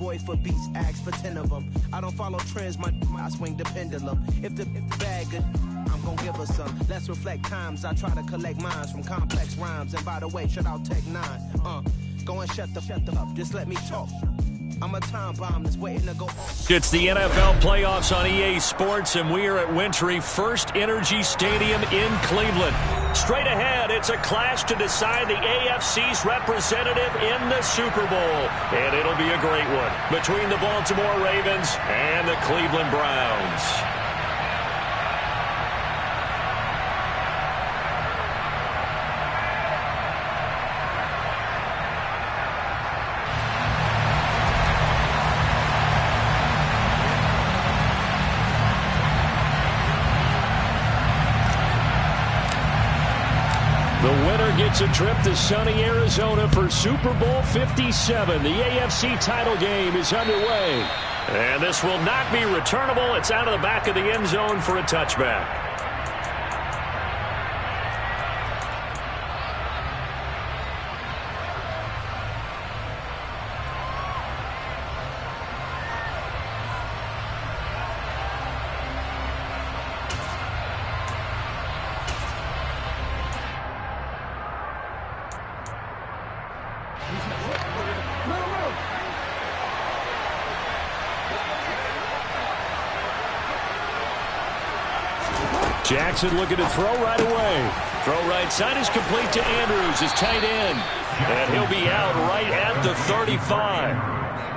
boy for beats, ask for 10 of them. I don't follow trends, I swing the pendulum. If the bag good, I'm gon' give her some. Let's reflect times, I try to collect minds from complex rhymes. And by the way, shout out Tech 9. Go and shut the up, just let me talk. I'm a time bomb that's waiting to go off. It's the NFL playoffs on EA Sports, and we are at Wintry First Energy Stadium in Cleveland. Straight ahead, it's a clash to decide the AFC's representative in the Super Bowl. And it'll be a great one between the Baltimore Ravens and the Cleveland Browns. The winner gets a trip to sunny Arizona for Super Bowl 57. The AFC title game is underway. And this will not be returnable. It's out of the back of the end zone for a touchback. Jackson looking to throw right away. Throw right side is complete to Andrews, his tight end. And he'll be out right at the 35.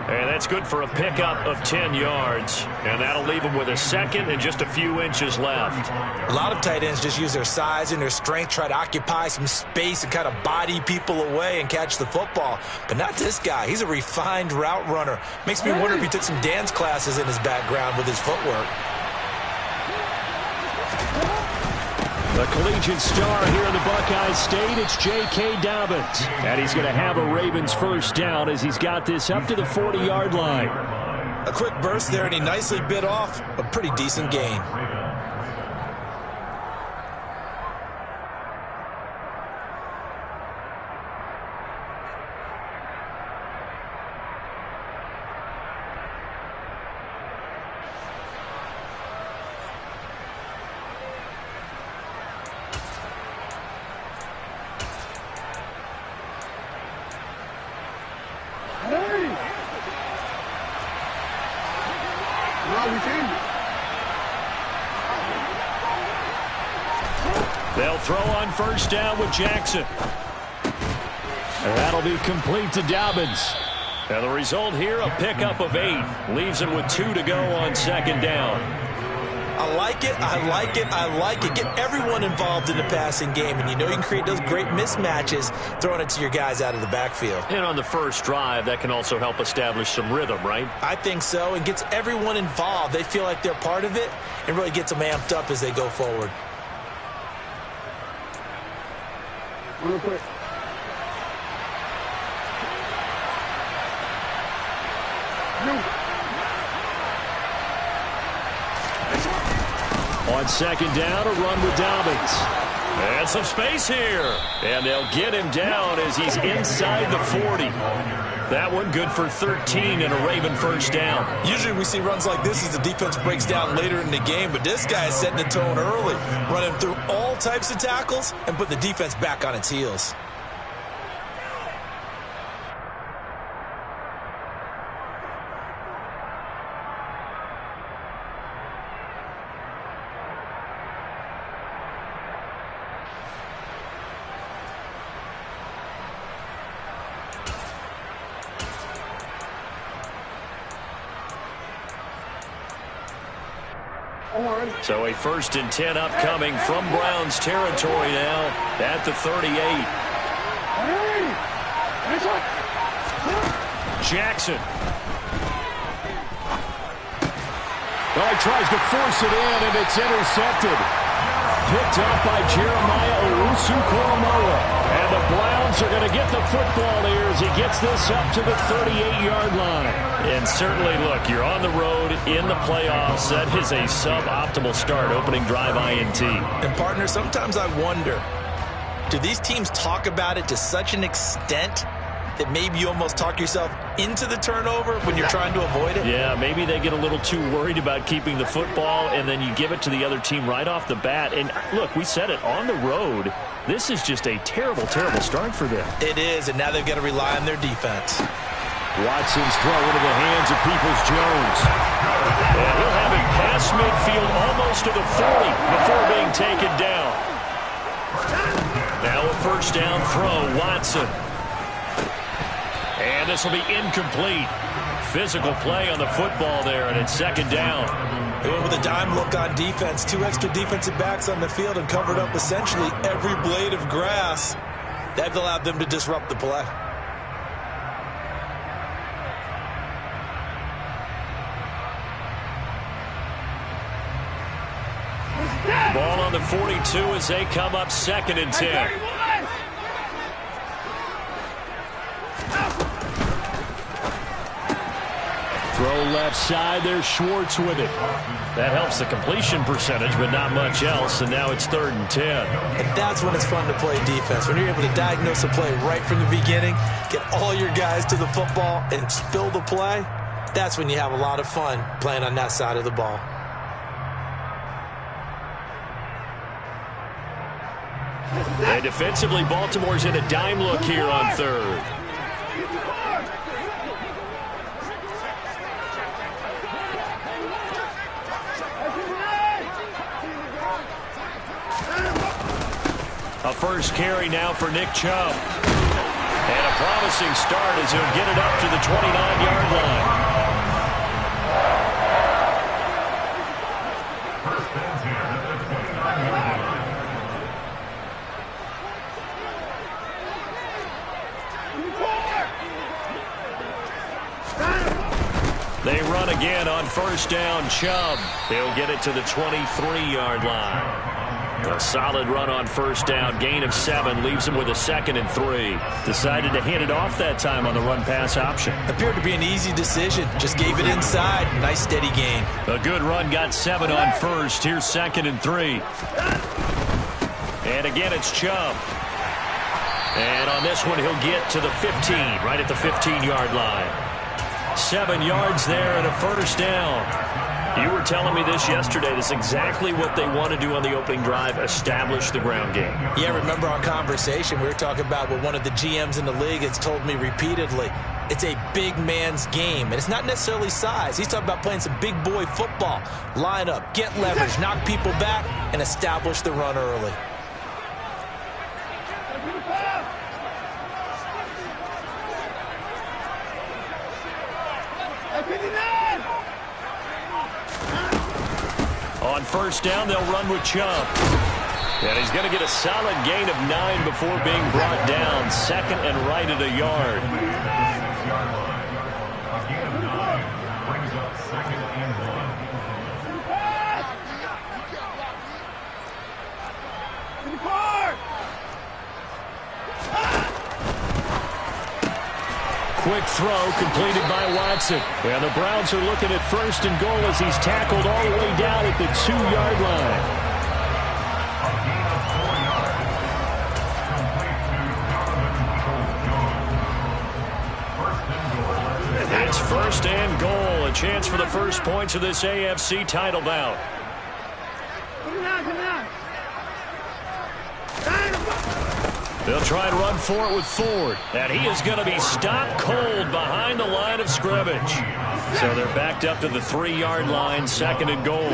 And that's good for a pickup of 10 yards. And that'll leave him with a second and just a few inches left. A lot of tight ends just use their size and their strength, try to occupy some space and kind of body people away and catch the football. But not this guy. He's a refined route runner. Makes me wonder if he took some dance classes in his background with his footwork. The collegiate star here in the Buckeye State, it's J.K. Dobbins. And he's going to have a Ravens first down as he's got this up to the 40-yard line. A quick burst there, and he nicely bit off a pretty decent gain. They'll throw on first down with Jackson. And that'll be complete to Dobbins. And the result here, a pickup of 8. Leaves him with 2 to go on second down. I like it, I like it, I like it. Get everyone involved in the passing game, and you know you can create those great mismatches throwing it to your guys out of the backfield. And on the first drive, that can also help establish some rhythm, right? I think so, and gets everyone involved. They feel like they're part of it, and really gets them amped up as they go forward. Real quick. On second down, a run with Dobbins. And some space here. And they'll get him down as he's inside the 40. That one good for 13 and a Raven first down. Usually we see runs like this as the defense breaks down later in the game, but this guy is setting the tone early, running through all types of tackles and put the defense back on its heels. So a 1st and 10 upcoming from Browns territory now at the 38. Jackson. Well, he tries to force it in, and it's intercepted. Picked up by Jeremiah Owusu-Koramoah. And the Browns are going to get the football here as he gets this up to the 38-yard line. And certainly, look, you're on the road in the playoffs. That is a suboptimal start, opening drive INT. And, partner, sometimes I wonder, do these teams talk about it to such an extent that maybe you almost talk yourself into the turnover when you're trying to avoid it? Yeah, maybe they get a little too worried about keeping the football, and then you give it to the other team right off the bat. And look, we said it, on the road, this is just a terrible, terrible start for them. It is, and now they've got to rely on their defense. Watson's throw into the hands of Peoples-Jones. And he'll have it past midfield almost to the 40 before being taken down. Now a first down throw, Watson. And this will be incomplete. Physical play on the football there, and it's second down. They went with a dime look on defense. 2 extra defensive backs on the field and covered up essentially every blade of grass. That allowed them to disrupt the play. Ball on the 42 as they come up 2nd and 10. Throw left side. There's Schwartz with it. That helps the completion percentage, but not much else, and now it's 3rd and 10. And that's when it's fun to play defense. When you're able to diagnose a play right from the beginning, get all your guys to the football, and spill the play, that's when you have a lot of fun playing on that side of the ball. And defensively, Baltimore's in a dime look here on 3rd. A first carry now for Nick Chubb. And a promising start as he'll get it up to the 29-yard line. They run again on first down. Chubb. They'll get it to the 23-yard line. A solid run on first down. Gain of 7 leaves him with a 2nd and 3. Decided to hand it off that time on the run-pass option. Appeared to be an easy decision. Just gave it inside. Nice steady gain. A good run. Got 7 on first. Here's 2nd and 3. And again, it's Chubb. And on this one, he'll get to the 15, right at the 15-yard line. 7 yards there and a first down. You were telling me this yesterday. This is exactly what they want to do on the opening drive, establish the ground game. Yeah, remember our conversation? We were talking about what one of the GMs in the league has told me repeatedly. It's a big man's game, and it's not necessarily size. He's talking about playing some big boy football. Line up, get leverage, knock people back, and establish the run early. On first down, they'll run with Chubb. And he's going to get a solid gain of 9 before being brought down. 2nd and right at a yard. Quick throw completed by Watson. And the Browns are looking at 1st and goal as he's tackled all the way down at the 2-yard line. It's 1st and goal. A chance for the first points of this AFC title bout. They'll try and run for it with Ford. And he is going to be stopped cold behind the line of scrimmage. So they're backed up to the 3-yard line, 2nd and goal.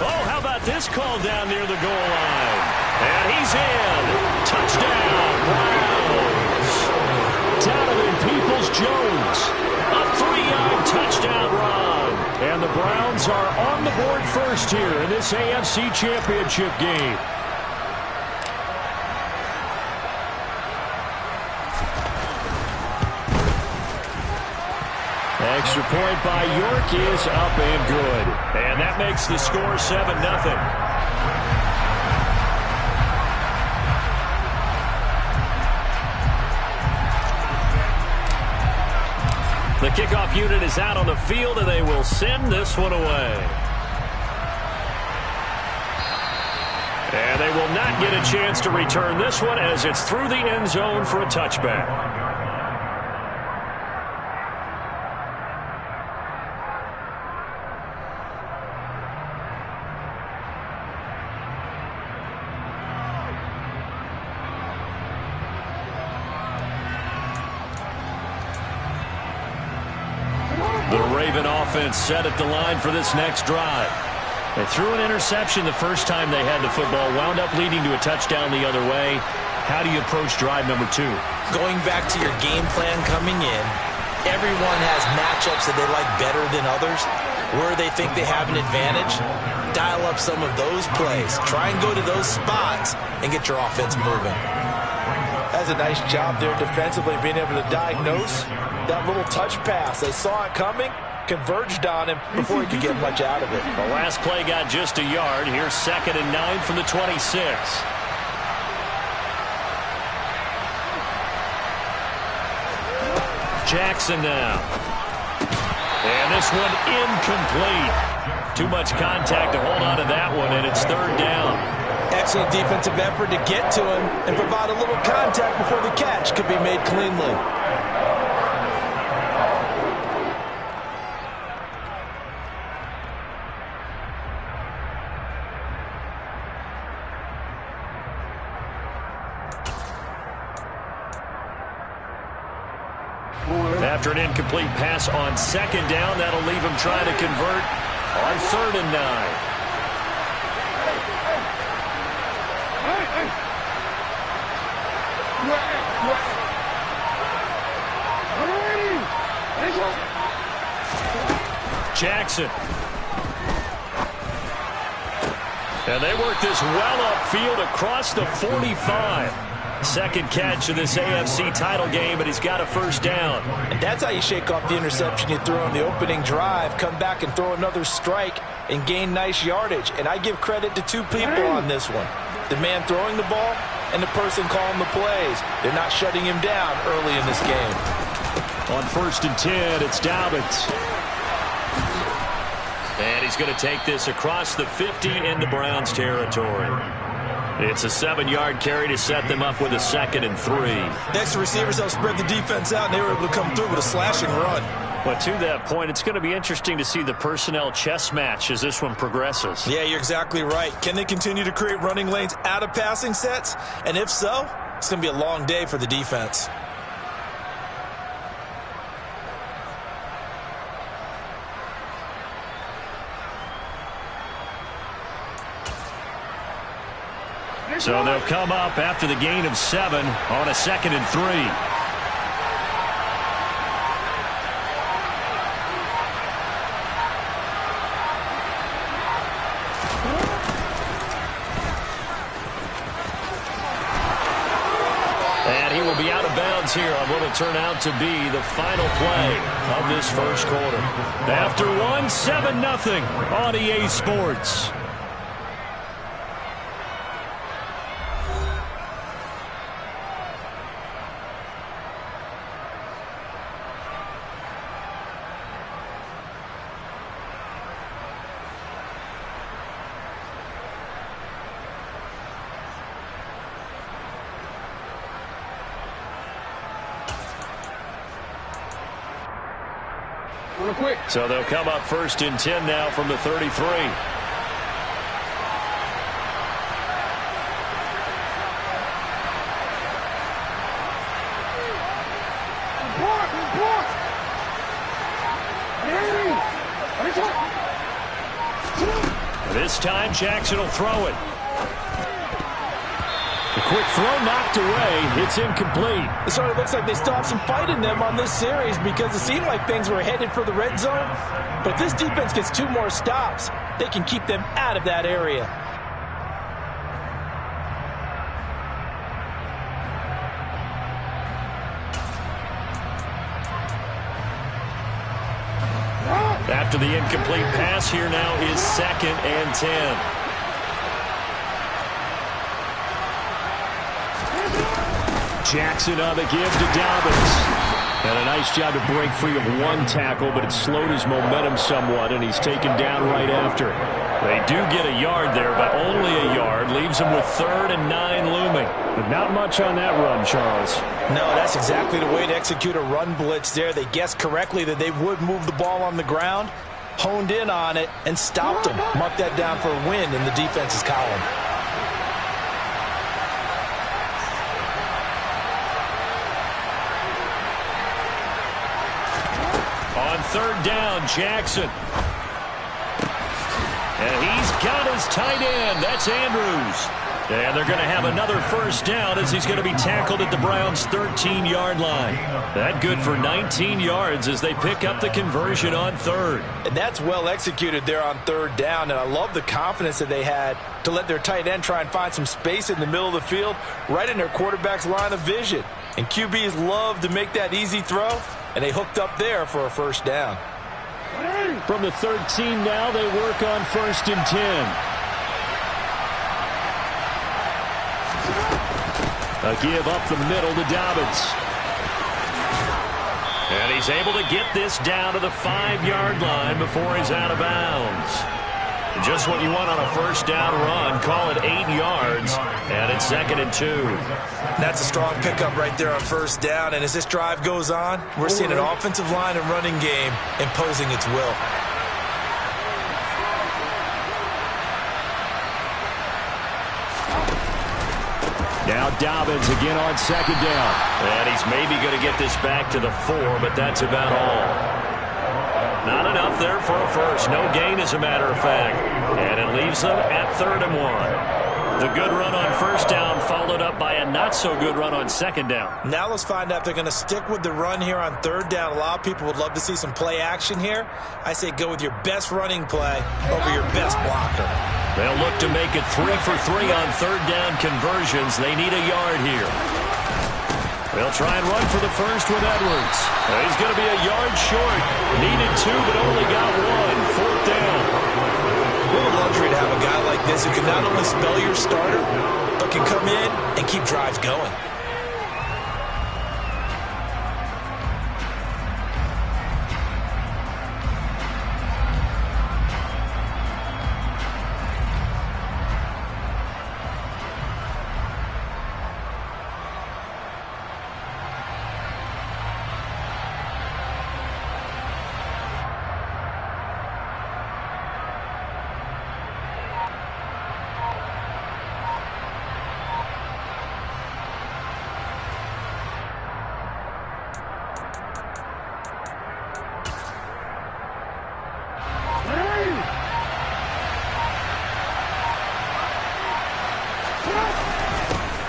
Oh, how about this call down near the goal line? And he's in. Touchdown, Browns. Donovan Peoples-Jones. A 3-yard touchdown run. And the Browns are on the board first here in this AFC Championship game. Extra point by York is up and good. And that makes the score 7-0. The kickoff unit is out on the field, and they will send this one away. And they will not get a chance to return this one as it's through the end zone for a touchback. The Raven offense set at the line for this next drive. They threw an interception the first time they had the football, wound up leading to a touchdown the other way. How do you approach drive number 2? Going back to your game plan coming in, everyone has matchups that they like better than others. Where they think they have an advantage, dial up some of those plays. Try and go to those spots and get your offense moving. That's a nice job there defensively, being able to diagnose that little touch pass. They saw it coming, converged on him before he could get much out of it. The last play got just a yard. Here's 2nd and 9 from the 26. Jackson now. And this one incomplete. Too much contact to hold on to that one, and it's 3rd down. Excellent defensive effort to get to him and provide a little contact before the catch could be made cleanly. After an incomplete pass on 2nd down, that'll leave him trying to convert on 3rd and 9. Jackson. And they work this well upfield across the 45. 2nd catch of this AFC title game, but he's got a 1st down. And that's how you shake off the interception you threw on the opening drive, come back and throw another strike and gain nice yardage. And I give credit to 2 people on this one. The man throwing the ball and the person calling the plays. They're not shutting him down early in this game. On 1st and 10, it's Dobbins. And he's going to take this across the 50 into Browns territory. It's a 7-yard carry to set them up with a 2nd and 3. Next, the receivers helped spread the defense out, and they were able to come through with a slashing run. But to that point, it's going to be interesting to see the personnel chess match as this one progresses. Yeah, you're exactly right. Can they continue to create running lanes out of passing sets? And if so, it's going to be a long day for the defense. So they'll come up after the gain of 7 on a 2nd and 3. And he will be out of bounds here on what will turn out to be the final play of this 1st quarter. After 1, 7-0 on EA Sports. So they'll come up 1st and 10 now from the 33. This time Jackson will throw it. The quick throw knocked away. It's incomplete. It sort of looks like they still have some fight in them on this series because it seemed like things were headed for the red zone. But this defense gets 2 more stops. They can keep them out of that area. After the incomplete pass, here now is 2nd and 10. Jackson on the give to Dobbins. And a nice job to break free of 1 tackle, but it slowed his momentum somewhat, and he's taken down right after. They do get a yard there, but only a yard. Leaves them with 3rd and 9 looming. But not much on that run, Charles. No, that's exactly the way to execute a run blitz there. They guessed correctly that they would move the ball on the ground, honed in on it, and stopped them. Mark that down for a win in the defense's column. On 3rd down, Jackson. And he's got his tight end. That's Andrews. And they're going to have another 1st down as he's going to be tackled at the Browns' 13-yard line. That good for 19 yards as they pick up the conversion on 3rd. And that's well executed there on 3rd down. And I love the confidence that they had to let their tight end try and find some space in the middle of the field, right in their quarterback's line of vision. And QBs love to make that easy throw, and they hooked up there for a 1st down. From the 13 now, they work on 1st and 10. A give up the middle to Dobbins. And he's able to get this down to the 5-yard line before he's out of bounds. Just what you want on a 1st down run. Call it 8 yards. And it's 2nd and 2. That's a strong pickup right there on 1st down. And as this drive goes on, we're seeing an offensive line and running game imposing its will. Now Dobbins again on 2nd down. And he's maybe going to get this back to the 4, but that's about all. Not enough there for a 1st. No gain, as a matter of fact. And it leaves them at 3rd and 1. The good run on 1st down followed up by a not-so-good run on 2nd down. Now let's find out if they're going to stick with the run here on 3rd down. A lot of people would love to see some play action here. I say go with your best running play over your best blocker. They'll look to make it 3 for 3 on 3rd down conversions. They need a yard here. They'll try and run for the 1st with Edwards. He's going to be a yard short. Needed 2, but only got 1. 4th down. What a luxury to have a guy like this who can not only spell your starter, but can come in and keep drives going.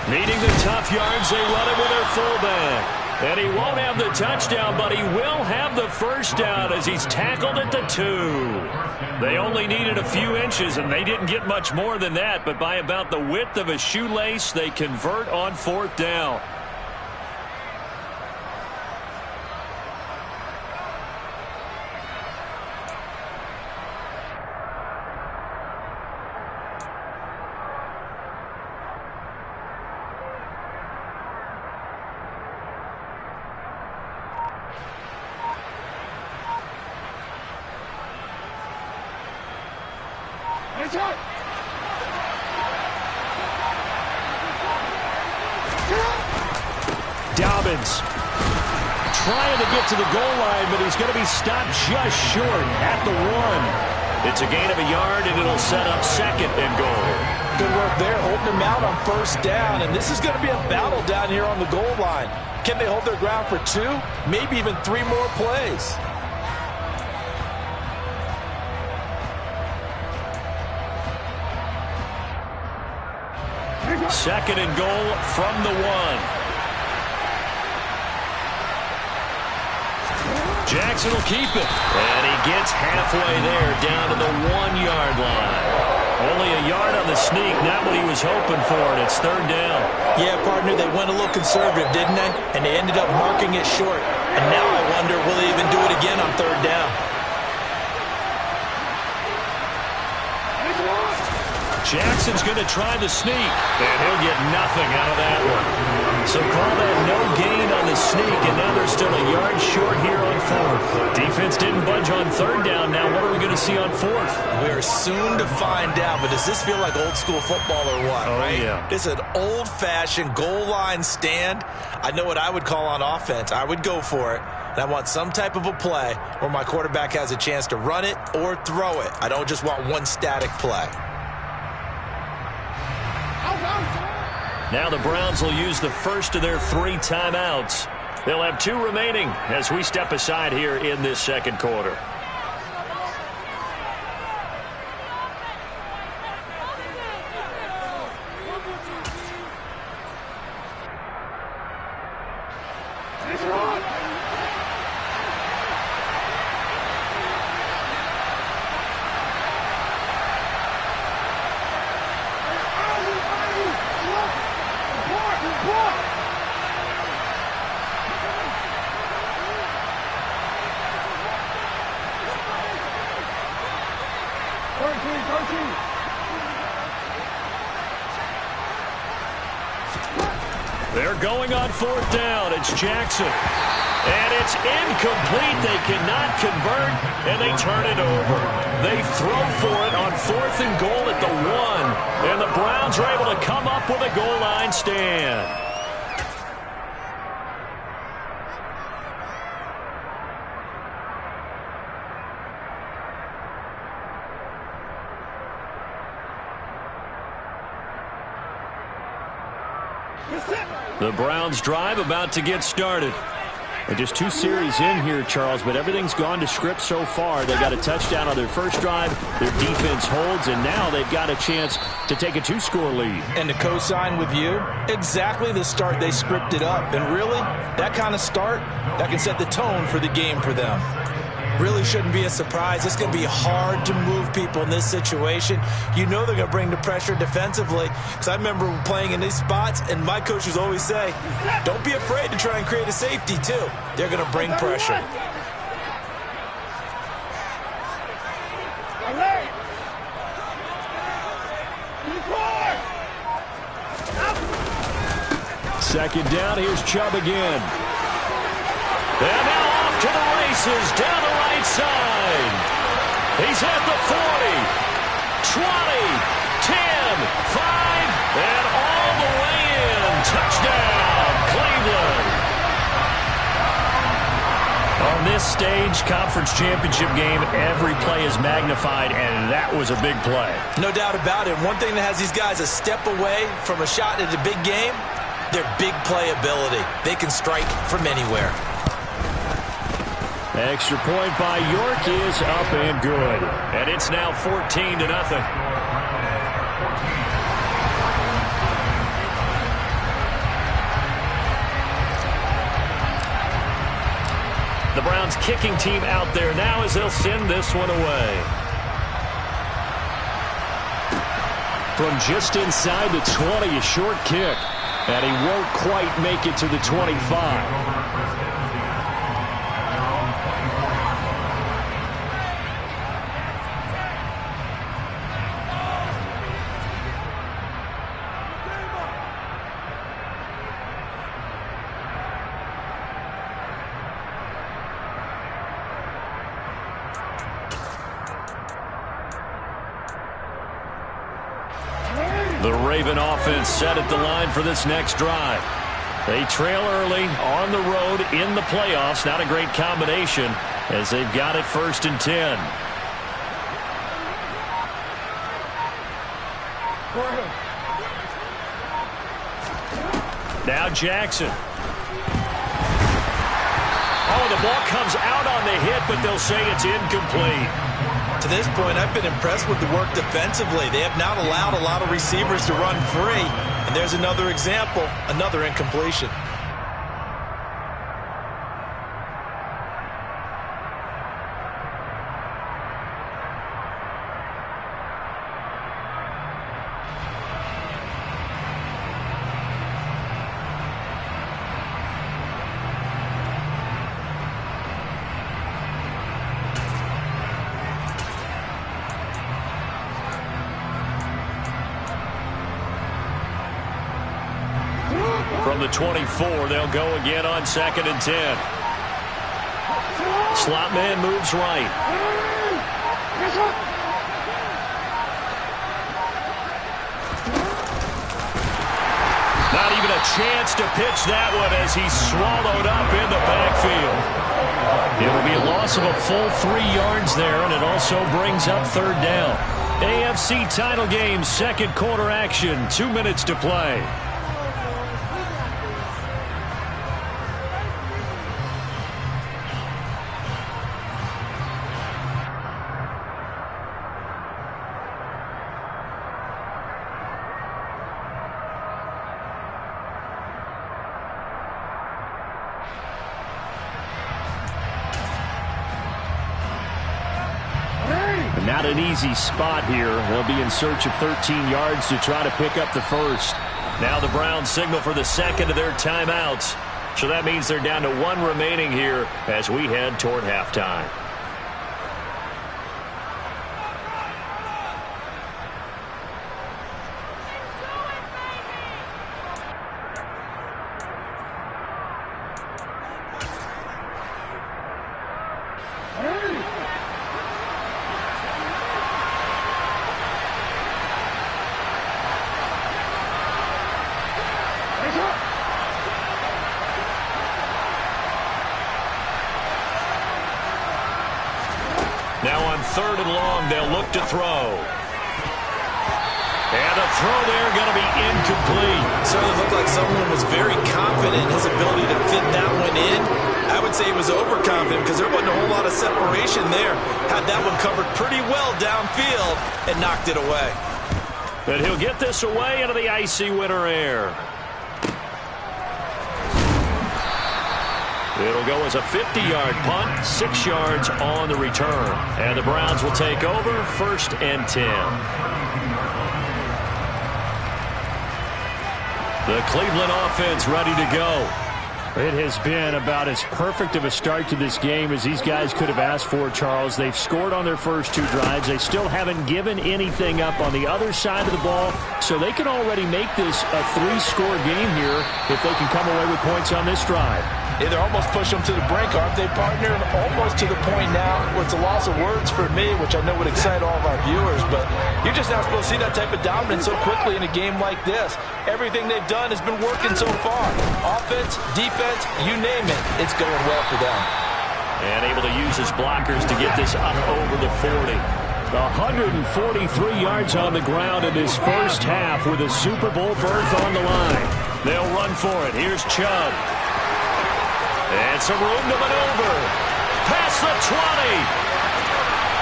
Needing the tough yards, they run it with their fullback. And he won't have the touchdown, but he will have the 1st down as he's tackled at the 2. They only needed a few inches, and they didn't get much more than that. But by about the width of a shoelace, they convert on 4th down. Dobbins trying to get to the goal line, but he's going to be stopped just short at the 1. It's a gain of a yard, and it'll set up 2nd and goal. Good work there, holding them out on 1st down, and this is going to be a battle down here on the goal line. Can they hold their ground for 2, maybe even 3 more plays? Second and goal from the 1. Jackson will keep it. And he gets halfway there, down to the 1-yard line. Only a yard on the sneak, not what he was hoping for, and it's 3rd down. Yeah, partner, they went a little conservative, didn't they? And they ended up marking it short. And now I wonder, will they even do it again on 3rd down? Jackson's going to try the sneak, and he'll get nothing out of that one. So call that no gain on the sneak, and now they're still a yard short here on fourth. Defense didn't budge on third down. Now what are we going to see on fourth? We're soon to find out, but does this feel like old school football or what? Oh, right? yeah. It's an old-fashioned goal line stand. I know what I would call on offense. I would go for it. And I want some type of a play where my quarterback has a chance to run it or throw it. I don't just want one static play. Now the Browns will use the first of their 3 timeouts. They'll have 2 remaining as we step aside here in this second quarter. They're going on fourth down. It's Jackson. And it's incomplete. They cannot convert, and they turn it over. They throw for it on 4th and goal at the 1. And the Browns are able to come up with a goal line stand. The Browns drive about to get started. And just 2 series in here, Charles, but everything's gone to script so far. They got a touchdown on their first drive. Their defense holds, and now they've got a chance to take a 2-score lead. And to co-sign with you, exactly the start they scripted up. And really, that kind of start, that can set the tone for the game for them. Really shouldn't be a surprise. It's going to be hard to move people in this situation. You know they're going to bring the pressure defensively. Because I remember playing in these spots, and my coaches always say, don't be afraid to try and create a safety, too. They're going to bring pressure. Second down, here's Chubb again. And now off to the races, down the right side. He's at the 40, 20, 10, 5, and all the way in. Touchdown, Cleveland. On this stage, conference championship game, every play is magnified, and that was a big play. No doubt about it. One thing that has these guys a step away from a shot at a big game, their big play ability. They can strike from anywhere. Extra point by York is up and good. And it's now 14-0. The Browns kicking team out there now as they'll send this one away. From just inside the 20, a short kick. And he won't quite make it to the 25. The Raven offense set at the line for this next drive. They trail early on the road in the playoffs. Not a great combination as they've got it 1st and 10. Now Jackson. Oh, the ball comes out on the hit, but they'll say it's incomplete. To this point, I've been impressed with the work defensively. They have not allowed a lot of receivers to run free. And there's another example, another incompletion. the 24. They'll go again on 2nd and 10. Slot man moves right. Not even a chance to pitch that one as he's swallowed up in the backfield. It'll be a loss of a full 3 yards there, and it also brings up 3rd down. AFC title game, 2nd quarter action, 2 minutes to play. Not an easy spot here. They'll be in search of 13 yards to try to pick up the first. Now the Browns signal for the 2nd of their timeouts. So that means they're down to 1 remaining here as we head toward halftime. Now on 3rd and long, they'll look to throw. And the throw there going to be incomplete. Certainly looked like someone was very confident in his ability to fit that one in. I would say he was overconfident because there wasn't a whole lot of separation there. Had that one covered pretty well downfield and knocked it away. But he'll get this away into the icy winter air. It'll go as a 50-yard punt, 6 yards on the return. And the Browns will take over, 1st and 10. The Cleveland offense ready to go. It has been about as perfect of a start to this game as these guys could have asked for, Charles. They've scored on their first 2 drives. They still haven't given anything up on the other side of the ball, so they can already make this a 3-score game here if they can come away with points on this drive. Yeah, they're almost pushing them to the brink, aren't they, partner? Almost to the point now where it's a loss of words for me, which I know would excite all of our viewers, but you're just not supposed to see that type of dominance so quickly in a game like this. Everything they've done has been working so far. Offense, defense, you name it, it's going well for them. And able to use his blockers to get this up over the 40. 143 yards on the ground in his first half with a Super Bowl berth on the line. They'll run for it. Here's Chubb. And some room to maneuver. Past the 20.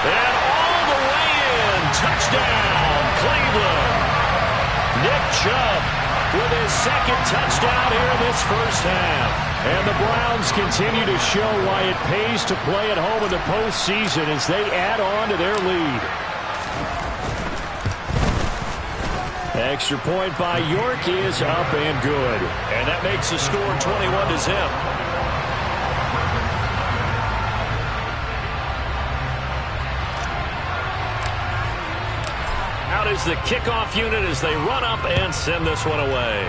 And all the way in. Touchdown, Cleveland. Nick Chubb with his 2nd touchdown here in this first half. And the Browns continue to show why it pays to play at home in the postseason as they add on to their lead. Extra point by York is up and good. And that makes the score 21-0. Out is the kickoff unit as they run up and send this one away.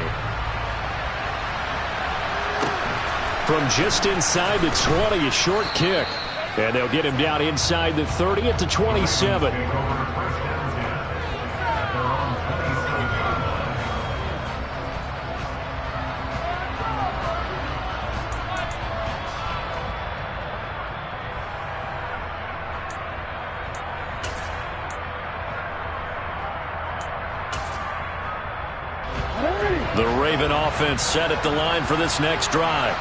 From just inside the 20, a short kick. And they'll get him down inside the 30 at the 27. The Raven offense set at the line for this next drive.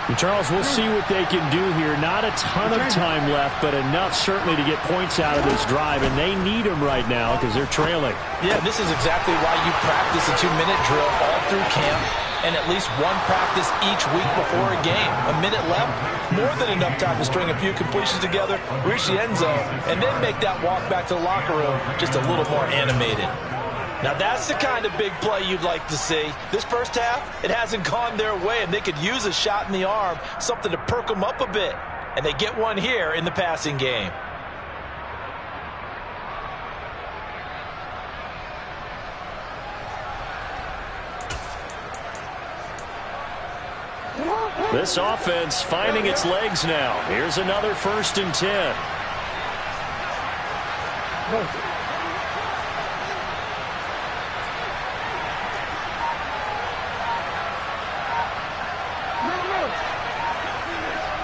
And Charles, we'll see what they can do here. Not a ton of time left, but enough certainly to get points out of this drive, and they need them right now because they're trailing. Yeah, this is exactly why you practice a 2-minute drill all through camp and at least one practice each week before a game. A minute left, more than enough time to string a few completions together, reach the end zone, and then make that walk back to the locker room just a little more animated. Now that's the kind of big play you'd like to see. This first half, it hasn't gone their way, and they could use a shot in the arm, something to perk them up a bit. And they get one here in the passing game. This offense finding its legs now. Here's another 1st and 10.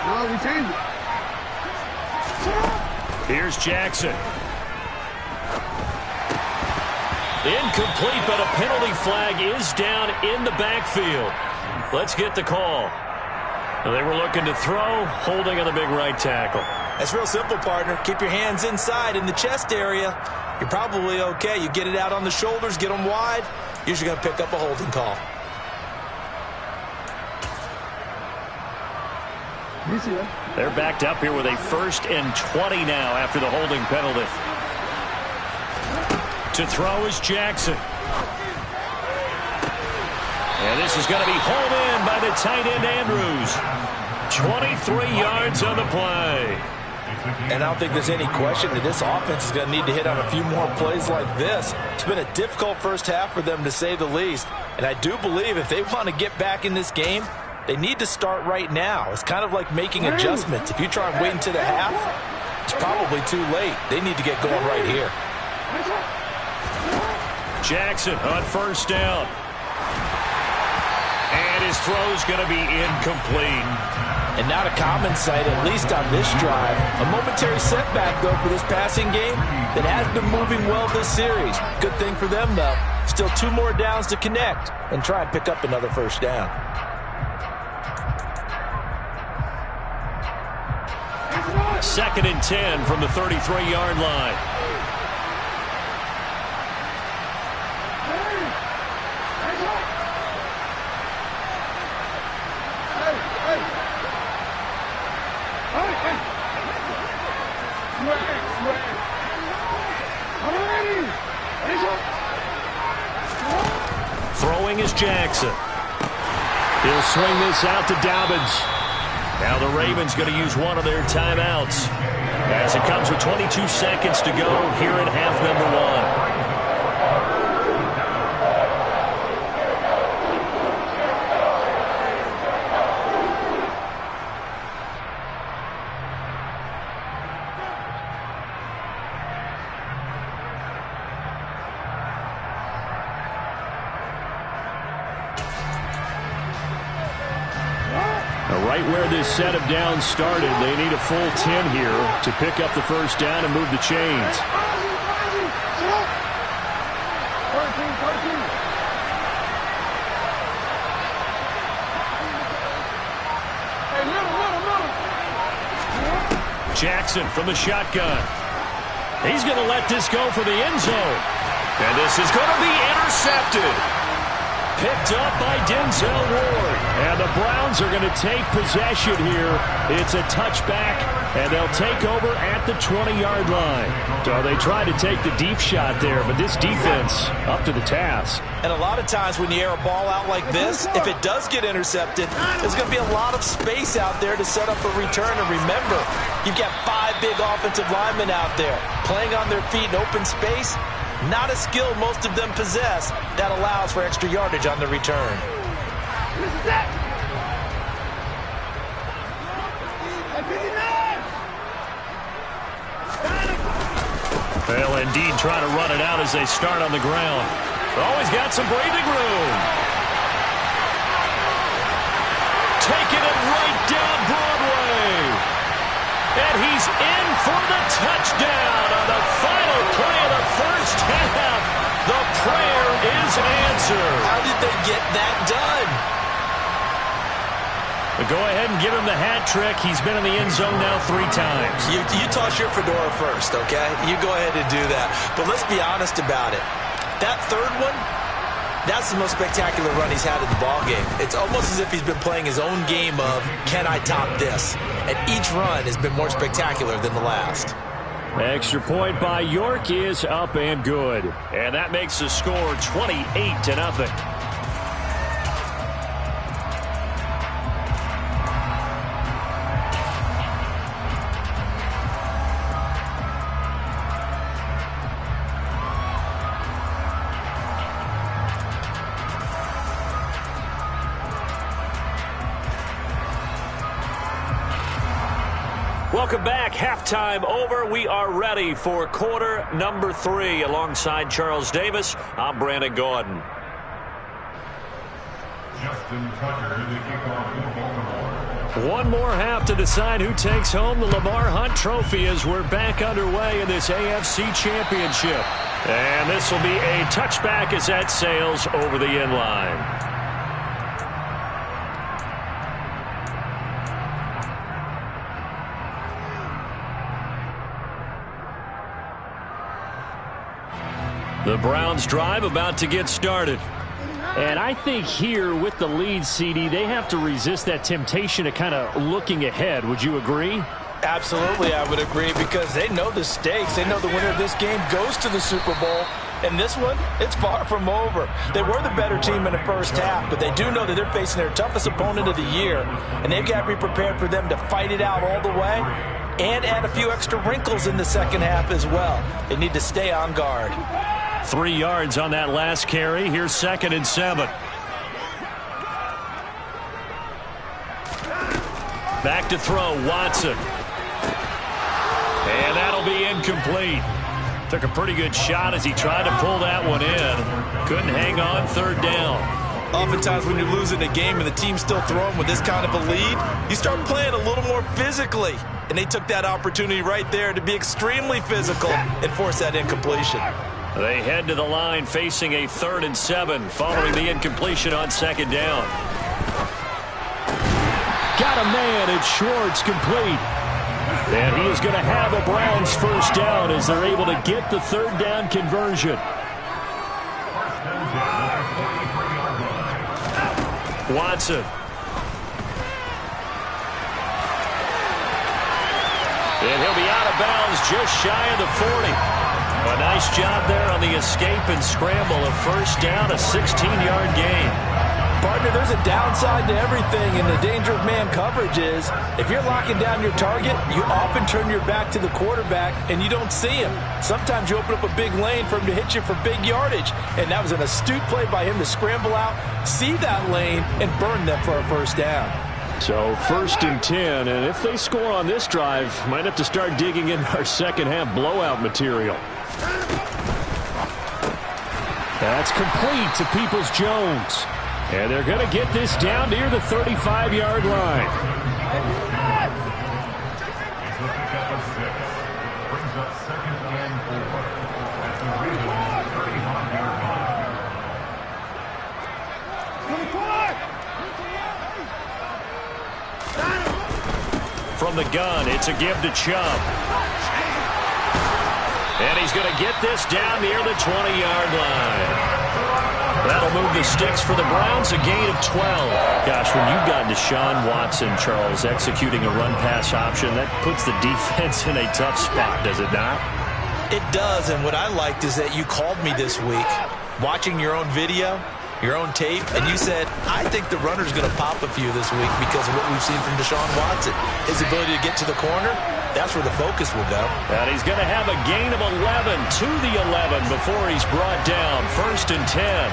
No, we changed it. Here's Jackson. Incomplete, but a penalty flag is down in the backfield. Let's get the call. They were looking to throw, holding on the big right tackle. That's real simple, partner. Keep your hands inside in the chest area. You're probably okay. You get it out on the shoulders, get them wide. Usually going to pick up a holding call. They're backed up here with a 1st and 20 now after the holding penalty. To throw is Jackson. And this is going to be hauled in by the tight end Andrews. 23 yards on the play. And I don't think there's any question that this offense is going to need to hit on a few more plays like this. It's been a difficult first half for them, to say the least. And I do believe if they want to get back in this game, they need to start right now. It's kind of like making adjustments. If you try and wait until the half, it's probably too late. They need to get going right here. Jackson on 1st down. And his throw's going to be incomplete. And not a common sight, at least on this drive. A momentary setback, though, for this passing game that has been moving well this series. Good thing for them, though. Still 2 more downs to connect and try and pick up another 1st down. Second and 10 from the 33-yard line. Throwing is Jackson. He'll swing this out to Dobbins. Now the Ravens going to use one of their timeouts as it comes with 22 seconds to go here in half number 1. Right where this set of downs started, they need a full 10 here to pick up the 1st down and move the chains. Jackson from the shotgun. He's going to let this go for the end zone. And this is going to be intercepted. Picked up by Denzel Ward. And the Browns are going to take possession here. It's a touchback, and they'll take over at the 20-yard line. So they try to take the deep shot there, but this defense up to the task. And a lot of times when you air a ball out like this, if it does get intercepted, there's going to be a lot of space out there to set up a return. And remember, you've got 5 big offensive linemen out there playing on their feet in open space. Not a skill most of them possess that allows for extra yardage on the return. They'll indeed try to run it out as they start on the ground. Always got some breathing room. Taking it right down Broadway. And he's in for the touchdown on the final play of the first half. The prayer is answered. How did they get that done? But go ahead and give him the hat trick. He's been in the end zone now 3 times. You toss your fedora first, okay? You go ahead and do that. But let's be honest about it. That third one, that's the most spectacular run he's had in the ballgame. It's almost as if he's been playing his own game of, can I top this? And each run has been more spectacular than the last. Extra point by York is up and good. And that makes the score 28-0. Welcome back. Halftime over. We are ready for quarter number 3. Alongside Charles Davis, I'm Brandon Gordon. Justin Tucker, the kickoff in Baltimore. One more half to decide who takes home the Lamar Hunt Trophy as we're back underway in this AFC Championship. And this will be a touchback as that sails over the end line. The Browns drive about to get started. And I think here with the lead, CD, they have to resist that temptation of kind of looking ahead. Would you agree? Absolutely, I would agree, because they know the stakes. They know the winner of this game goes to the Super Bowl. And this one, it's far from over. They were the better team in the first half, but they do know that they're facing their toughest opponent of the year. And they've got to be prepared for them to fight it out all the way and add a few extra wrinkles in the second half as well. They need to stay on guard. 3 yards on that last carry. Here's 2nd and 7. Back to throw, Watson. And that'll be incomplete. Took a pretty good shot as he tried to pull that one in. Couldn't hang on, 3rd down. Oftentimes when you're losing a game and the team's still throwing with this kind of a lead, you start playing a little more physically. And they took that opportunity right there to be extremely physical and force that incompletion. They head to the line facing a 3rd and 7 following the incompletion on 2nd down. Got a man. It's Schwartz, complete. And he is going to have a Browns first down as they're able to get the 3rd down conversion. Watson. And he'll be out of bounds just shy of the 40. A nice job there on the escape and scramble. A first down, a 16-yard gain. Partner, there's a downside to everything, and the danger of man coverage is if you're locking down your target, you often turn your back to the quarterback and you don't see him. Sometimes you open up a big lane for him to hit you for big yardage, and that was an astute play by him to scramble out, see that lane, and burn them for a first down. So 1st and 10, and if they score on this drive, might have to start digging in our second half blowout material. That's complete to Peoples-Jones. And they're going to get this down near the 35-yard line. Brings up 2nd and 4 at the Ravens' 35-yard line. From the gun, it's a give to Chubb. And he's going to get this down near the 20-yard line. That'll move the sticks for the Browns, a gain of 12. Gosh, when you've got Deshaun Watson, Charles, executing a run-pass option, that puts the defense in a tough spot, does it not? It does, and what I liked is that you called me this week, watching your own video, your own tape, and you said, I think the runner's going to pop a few this week because of what we've seen from Deshaun Watson. His ability to get to the corner, that's where the focus will go. And he's going to have a gain of 11 to the 11 before he's brought down. 1st and 10.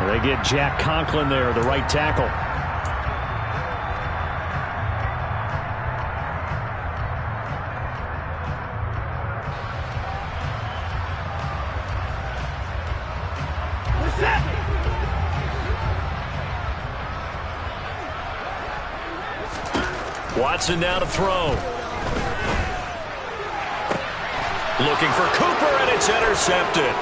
Well, they get Jack Conklin there, the right tackle. Watson now to throw. Looking for Cooper, and it's intercepted.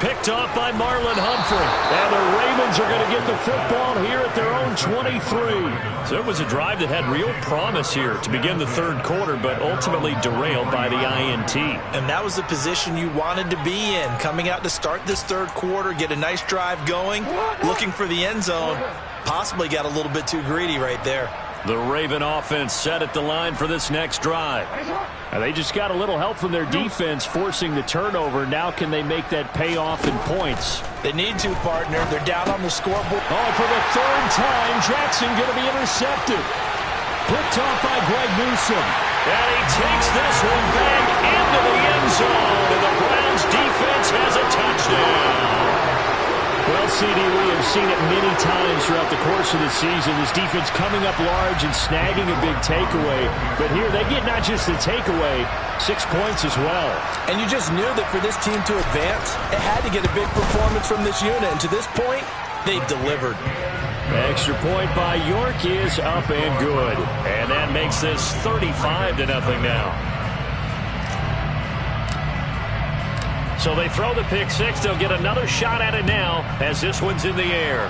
Picked off by Marlon Humphrey. And the Ravens are going to get the football here at their own 23. So it was a drive that had real promise here to begin the 3rd quarter, but ultimately derailed by the INT. And that was the position you wanted to be in, coming out to start this 3rd quarter, get a nice drive going, looking for the end zone. Possibly got a little bit too greedy right there. The Raven offense set at the line for this next drive. And they just got a little help from their defense forcing the turnover. Now can they make that pay off in points? They need to, partner. They're down on the scoreboard. Oh, for the 3rd time, Jackson going to be intercepted. Picked off by Greg Newsome. And he takes this one back into the end zone. And the Browns defense has a touchdown. Well, CD, we have seen it many times throughout the course of the season. This defense coming up large and snagging a big takeaway. But here they get not just the takeaway, 6 points as well. And you just knew that for this team to advance, it had to get a big performance from this unit. And to this point, they've delivered. Extra point by York is up and good. And that makes this 35-0 now. So they throw the pick six. They'll get another shot at it now as this one's in the air.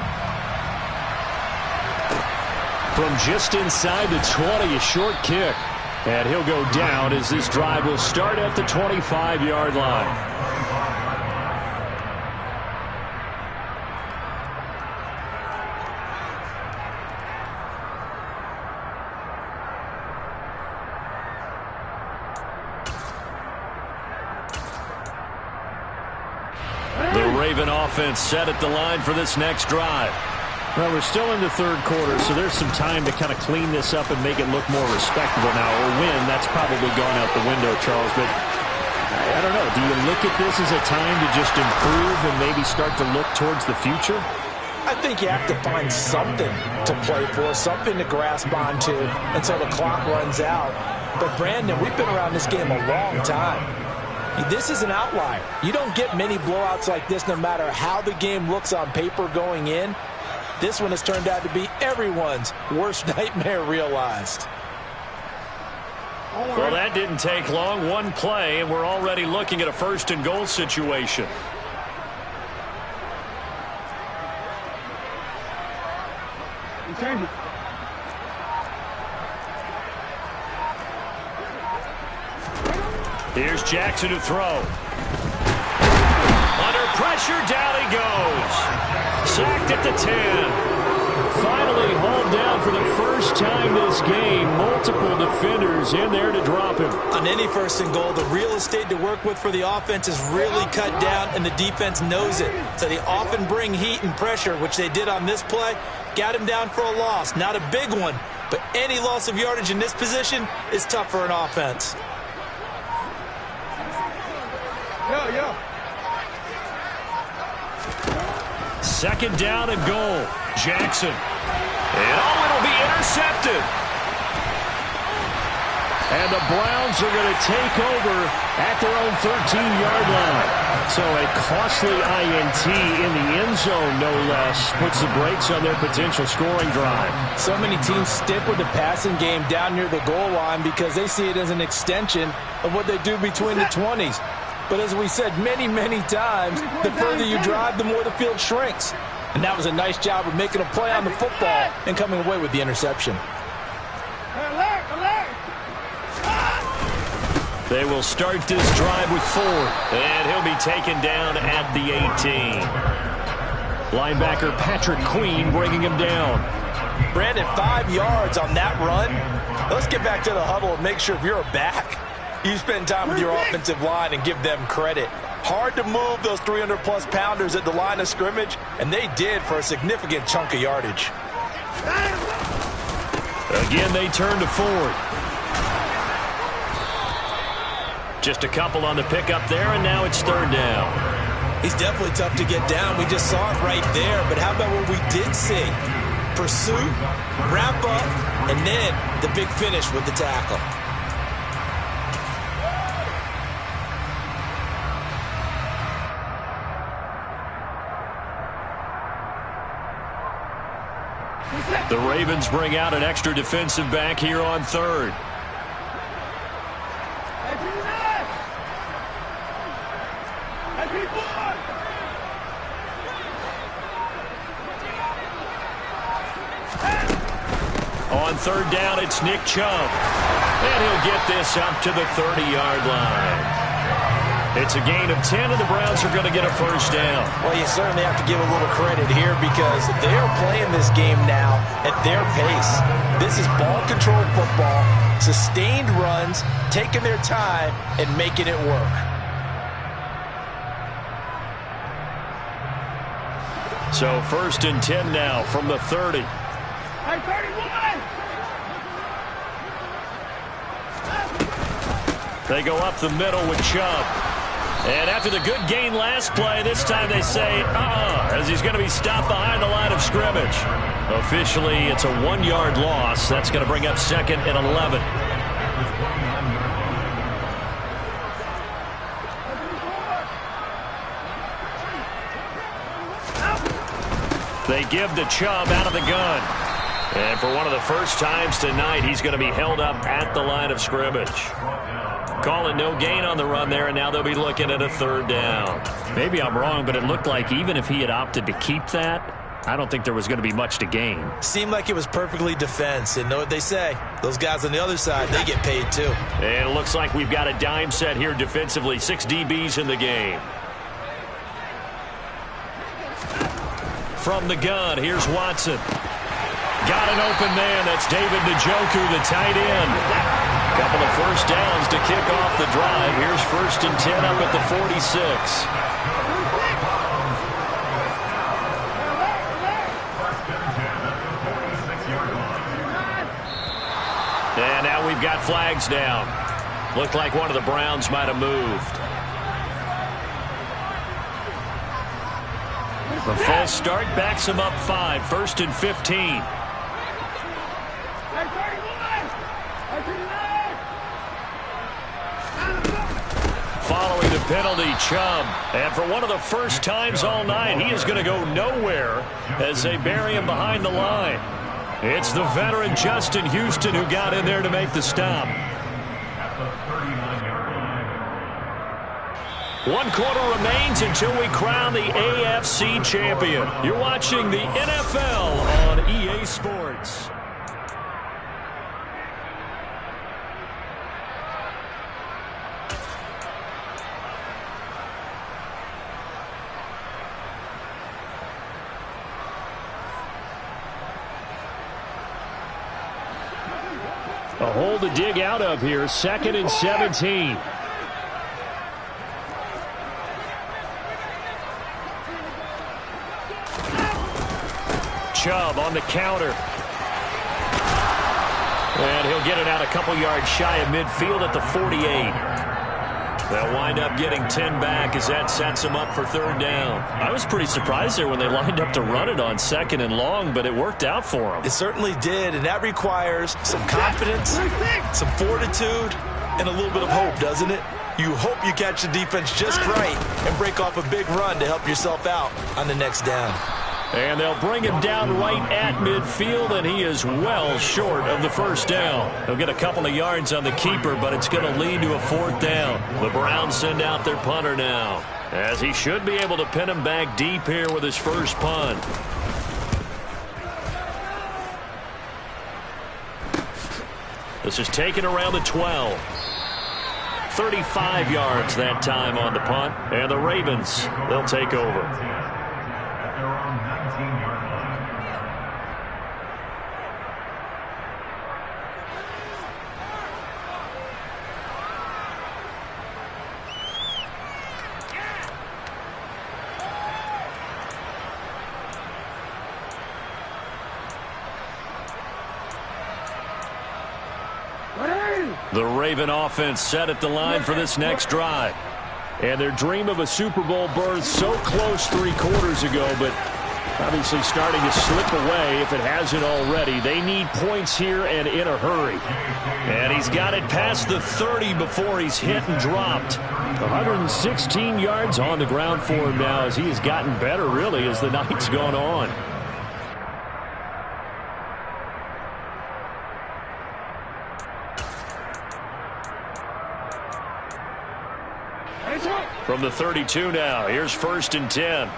From just inside the 20, a short kick. And he'll go down as this drive will start at the 25-yard line. Raven offense set at the line for this next drive. Well, we're still in the third quarter, so there's some time to kind of clean this up and make it look more respectable now. Or win, that's probably gone out the window, Charles. But I don't know. Do you look at this as a time to just improve and maybe start to look towards the future? I think you have to find something to play for, something to grasp onto until the clock runs out. But, Brandon, we've been around this game a long time. This is an outlier. You don't get many blowouts like this no matter how the game looks on paper going in. This one has turned out to be everyone's worst nightmare realized. Well, that didn't take long. One play, and we're already looking at a first and goal situation. Here's Jackson to throw. Under pressure, down he goes. Sacked at the 10. Finally hauled down for the first time this game. Multiple defenders in there to drop him. On any first and goal, the real estate to work with for the offense is really cut down, and the defense knows it. So they often bring heat and pressure, which they did on this play. Got him down for a loss. Not a big one, but any loss of yardage in this position is tough for an offense. Second down and goal. Jackson. And it'll be intercepted. And the Browns are going to take over at their own 13-yard line. So a costly INT in the end zone, no less, puts the brakes on their potential scoring drive. So many teams stick with the passing game down near the goal line because they see it as an extension of what they do between the 20s. But as we said many, many times, the further you drive, the more the field shrinks. And that was a nice job of making a play on the football and coming away with the interception. They will start this drive with 4. And he'll be taken down at the 18. Linebacker Patrick Queen bringing him down. Brandon, 5 yards on that run. Let's get back to the huddle and make sure if you're a back, you spend time with your offensive line and give them credit. Hard to move those 300-plus pounders at the line of scrimmage, and they did for a significant chunk of yardage. Again, they turn to 4. Just a couple on the pickup there, and now it's third down. He's definitely tough to get down. We just saw it right there, but how about what we did see? Pursuit, wrap up, and then the big finish with the tackle. The Ravens bring out an extra defensive back here on third. On third down, it's Nick Chubb. And he'll get this up to the 30-yard line. It's a gain of 10, and the Browns are going to get a first down. Well, you certainly have to give a little credit here because they're playing this game now at their pace. This is ball control football, sustained runs, taking their time, and making it work. So first and 10 now from the 30. They go up the middle with Chubb. And after the good gain last play, this time they say, as he's going to be stopped behind the line of scrimmage. Officially, it's a 1-yard loss. That's going to bring up 2nd and 11. They give to Chubb out of the gun. And for one of the first times tonight, he's going to be held up at the line of scrimmage. Calling no gain on the run there, and now they'll be looking at a 3rd down. Maybe I'm wrong, but it looked like even if he had opted to keep that, I don't think there was going to be much to gain. Seemed like it was perfectly defense, and know what they say. Those guys on the other side, they get paid too. And it looks like we've got a dime set here defensively. 6 DBs in the game. From the gun, here's Watson. Got an open man. That's David Njoku, the tight end. Couple of first downs to kick off the drive. Here's 1st and 10 up at the 46. And now we've got flags down. Looked like one of the Browns might have moved. The false start backs him up 5. 1st and 15. Following the penalty, Chubb. And for one of the first times all night, he is going to go nowhere as they bury him behind the line. It's the veteran Justin Houston who got in there to make the stop. 1 quarter remains until we crown the AFC champion. You're watching the NFL on EA Sports. A hole to dig out of here. 2nd and 17. Chubb on the counter. And he'll get it out a couple yards shy of midfield at the 48. They'll wind up getting 10 back as that sets them up for 3rd down. I was pretty surprised there when they lined up to run it on 2nd and long, but it worked out for them. It certainly did, and that requires some confidence, some fortitude, and a little bit of hope, doesn't it? You hope you catch the defense just right and break off a big run to help yourself out on the next down. And they'll bring him down right at midfield, and he is well short of the 1st down. He'll get a couple of yards on the keeper, but it's going to lead to a 4th down. The Browns send out their punter now, as he should be able to pin him back deep here with his first punt. This is taken around the 12. 35 yards that time on the punt, and the Ravens, they'll take over. The Raven offense set at the line for this next drive. And their dream of a Super Bowl berth so close 3 quarters ago, but obviously starting to slip away if it hasn't already. They need points here and in a hurry. And he's got it past the 30 before he's hit and dropped. 116 yards on the ground for him now as he has gotten better really as the night's gone on. From the 32 now, here's 1st and 10.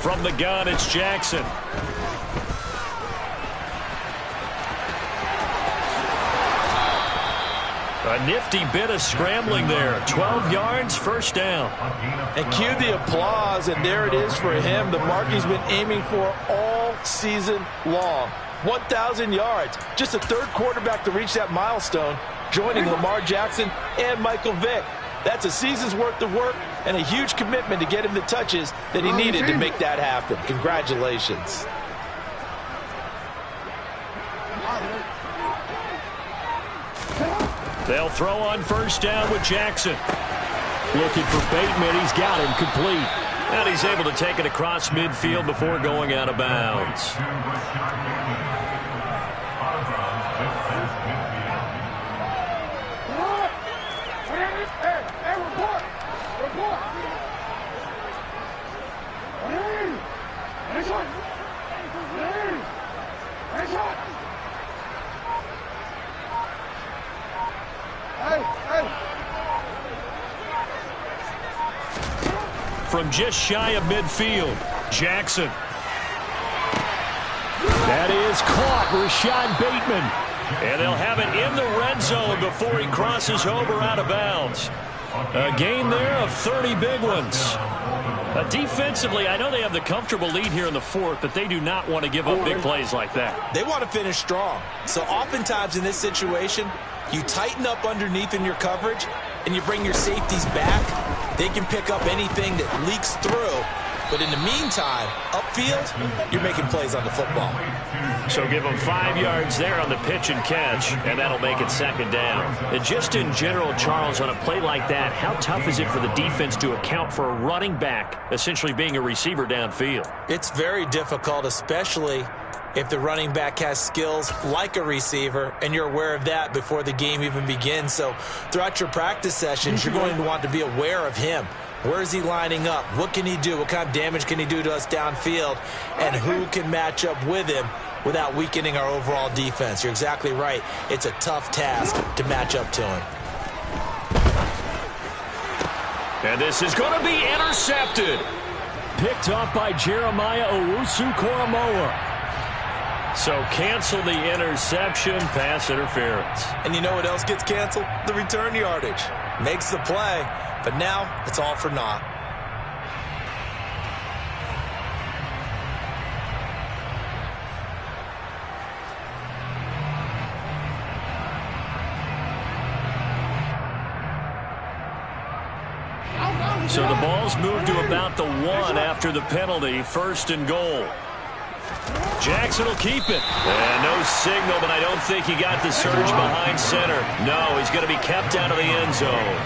From the gun, it's Jackson. A nifty bit of scrambling there. 12 yards, 1st down. And cue the applause, and there it is for him. The mark he's been aiming for all season long. 1,000 yards. Just the 3rd quarterback to reach that milestone, joining Lamar Jackson and Michael Vick. That's a season's worth of work and a huge commitment to get him the touches that he needed to make that happen. Congratulations. They'll throw on first down with Jackson. Looking for Bateman. He's got him complete. And he's able to take it across midfield before going out of bounds. From just shy of midfield, Jackson. That is caught, Rashad Bateman. And they'll have it in the red zone before he crosses over out of bounds. A gain there of 30 big ones. Defensively, I know they have the comfortable lead here in the fourth, but they do not want to give up big plays like that. They want to finish strong. So oftentimes in this situation, you tighten up underneath in your coverage, and you bring your safeties back. They can pick up anything that leaks through. But in the meantime, upfield, you're making plays on the football. So give them 5 yards there on the pitch and catch, and that'll make it second down. And just in general, Charles, on a play like that, how tough is it for the defense to account for a running back essentially being a receiver downfield? It's very difficult, especially if the running back has skills like a receiver, and you're aware of that before the game even begins. So throughout your practice sessions, you're going to want to be aware of him. Where is he lining up? What can he do? What kind of damage can he do to us downfield? And who can match up with him without weakening our overall defense? You're exactly right. It's a tough task to match up to him. And this is going to be intercepted. Picked up by Jeremiah Owusu-Koramoah. So cancel the interception, pass interference. And you know what else gets canceled? The return yardage. Makes the play, but now it's all for naught. So the ball's moved to about the 1 after the penalty, first and goal. Jackson will keep it. And no signal, but I don't think he got the surge behind center. No, he's going to be kept out of the end zone.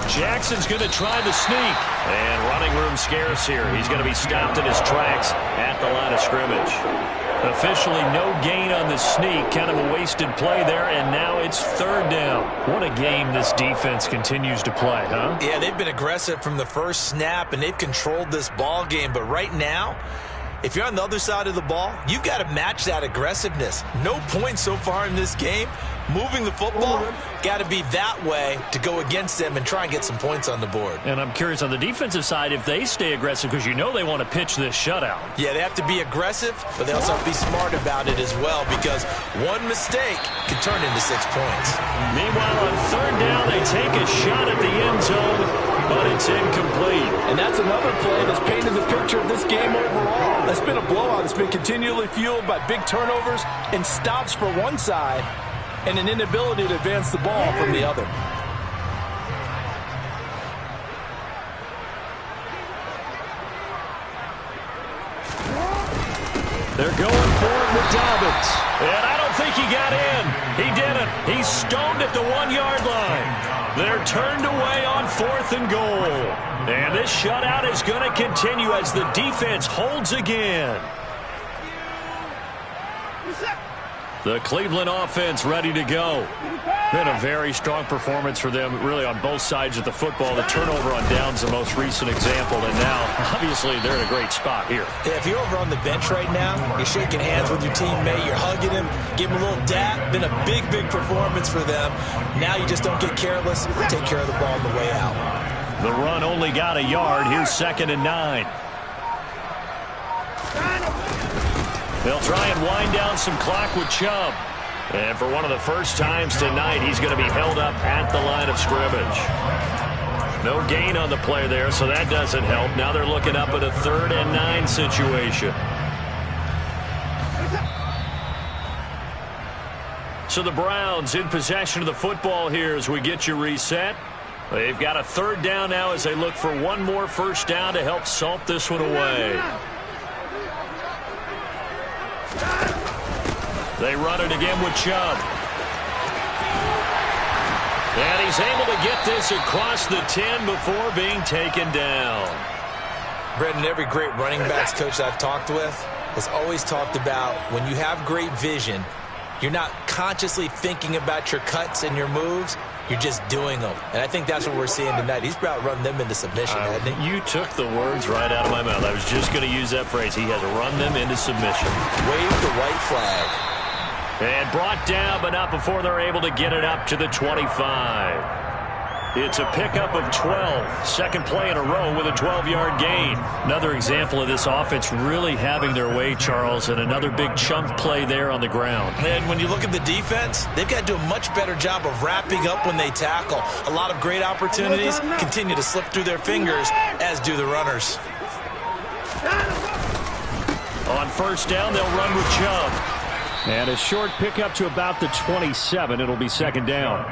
Jackson's going to try the sneak. And running room scarce here. He's going to be stopped in his tracks at the line of scrimmage. Officially no gain on the sneak. Kind of a wasted play there, and now it's third down. What a game this defense continues to play, huh? Yeah, they've been aggressive from the first snap, and they've controlled this ball game. But right now, if you're on the other side of the ball, you've got to match that aggressiveness. No points so far in this game. Moving the football, got to be that way to go against them and try and get some points on the board. And I'm curious on the defensive side if they stay aggressive, because you know they want to pitch this shutout. Yeah, they have to be aggressive, but they also have to be smart about it as well, because one mistake can turn into 6 points. Meanwhile, on third down, they take a shot at the end zone, but it's incomplete. And that's another play that's painted the picture of this game overall. That's been a blowout. It's been continually fueled by big turnovers and stops for one side, and an inability to advance the ball from the other. They're going for it with Dobbins. And I don't think he got in. He didn't. He's stoned at the 1-yard line. They're turned away on 4th and goal. And this shutout is going to continue as the defense holds again. The Cleveland offense ready to go. Been a very strong performance for them, really, on both sides of the football. The turnover on downs the most recent example, and now, obviously, they're in a great spot here. Yeah, if you're over on the bench right now, you're shaking hands with your teammate, you're hugging him, give him a little dap. Been a big, big performance for them. Now you just don't get careless. Take care of the ball on the way out. The run only got a yard. Here's 2nd and 9. They'll try and wind down some clock with Chubb. And for one of the first times tonight, he's going to be held up at the line of scrimmage. No gain on the play there, so that doesn't help. Now they're looking up at a 3rd and 9 situation. So the Browns in possession of the football here as we get you reset. They've got a third down now as they look for one more first down to help salt this one away. They run it again with Chubb. And he's able to get this across the 10 before being taken down. Brendan, every great running backs coach I've talked with has always talked about when you have great vision, you're not consciously thinking about your cuts and your moves. You're just doing them. And I think that's what we're seeing tonight. He's about run them into submission, hasn't he? You took the words right out of my mouth. I was just going to use that phrase. He has run them into submission. Wave the white flag. And brought down, but not before they're able to get it up to the 25. It's a pickup of 12. Second play in a row with a 12-yard gain. Another example of this offense really having their way, Charles, and another big chunk play there on the ground. And when you look at the defense, they've got to do a much better job of wrapping up when they tackle. A lot of great opportunities continue to slip through their fingers, as do the runners. On first down, they'll run with Chubb. And a short pickup to about the 27. It'll be second down.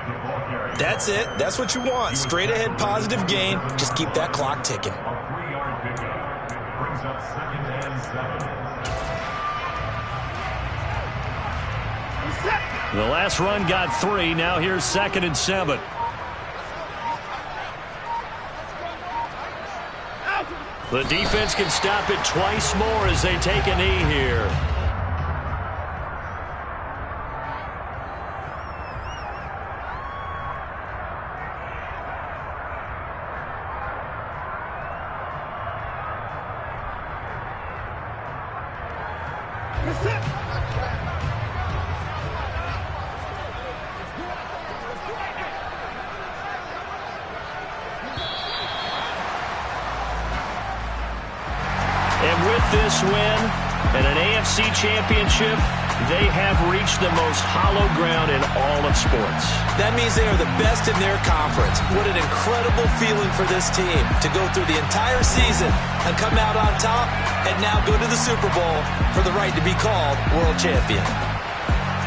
That's it. That's what you want. Straight ahead positive gain. Just keep that clock ticking. A 3-yard pickup brings up 2nd and 7. The last run got 3. Now here's 2nd and 7. The defense can stop it twice more as they take a knee here. And with this win and an AFC championship, they have reached the most hallowed ground in all of sports. That means they are the best in their conference. What an incredible feeling for this team to go through the entire season and come out on top and now go to the Super Bowl for the right to be called world champion.